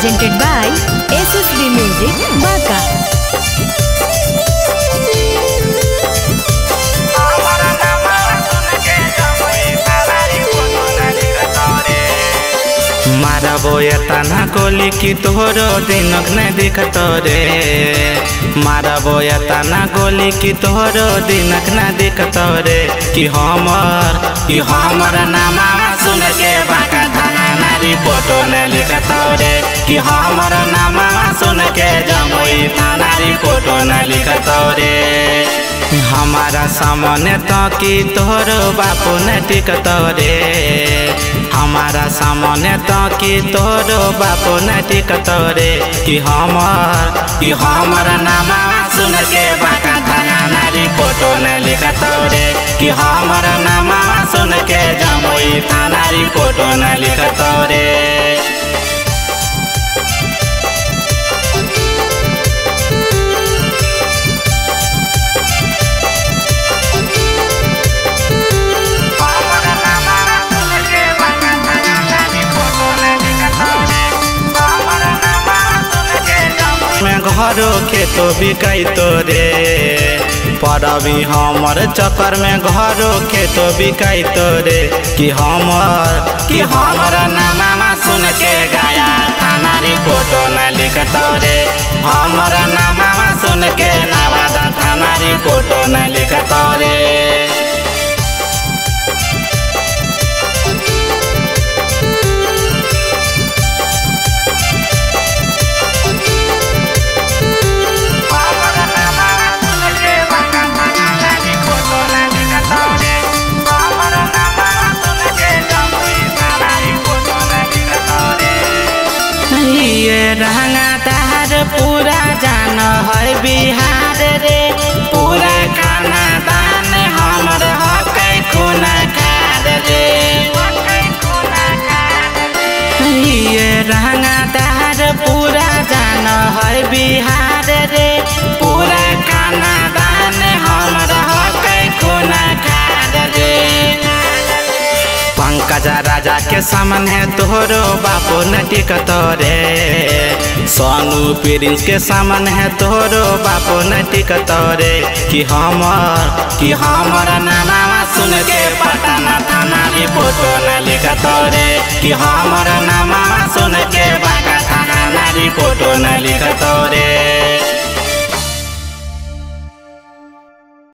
presented by SSB Music, Baka. मारा बोया तना गोली की तोहरो दिनक नहीं दिखत रे। मारा बोया तना गोली की तोहरो दिनक नहीं दिखत रे। कि हमर नामा सुन के बाका थाना नारी फोटो न लिखत रे। कि हमर नामा सुन के जमुई थाना री फोटो न लिखत रे। हमारा सामने तो की तोहरो बापू न टिकत रे। हमारा सामने तो की तोहरो बापू न टिकत रे। कि हमर नामा सुन के बाका थाना नारी फोटो न लिखत रे। कि हमर नामा सुन के जमुई थाना री फोटो न लिखत रे। घरो खेतो बिकाई तो रे। परबी हमर चक्कर में घरो खेतो बिकाई तो रे। कि हमर नामा सुन के गाया थाना री फोटो न लिखत रे। हमर नामा सुन के नवादा थाना री फोटो न लिखत रे। ये रंगदार पूरा जान है बिहार रे। पूरा खाना दान हमर हक खून खार रे। ये रंगदार पूरा जान है बिहार रे। पूरा खाना दान हमर हक खून खार रे। पंकज राजा के सामने तोहरो बापू न टिकत रे। सोनू प्रिंस के सामने है तोहरो बापू न टिकत रे। कि हमर नामा सुन के पटना थाना री फोटो न लिखत रे। कि हमर नामा सुन के बाका थाना री फोटो न लिखत रे।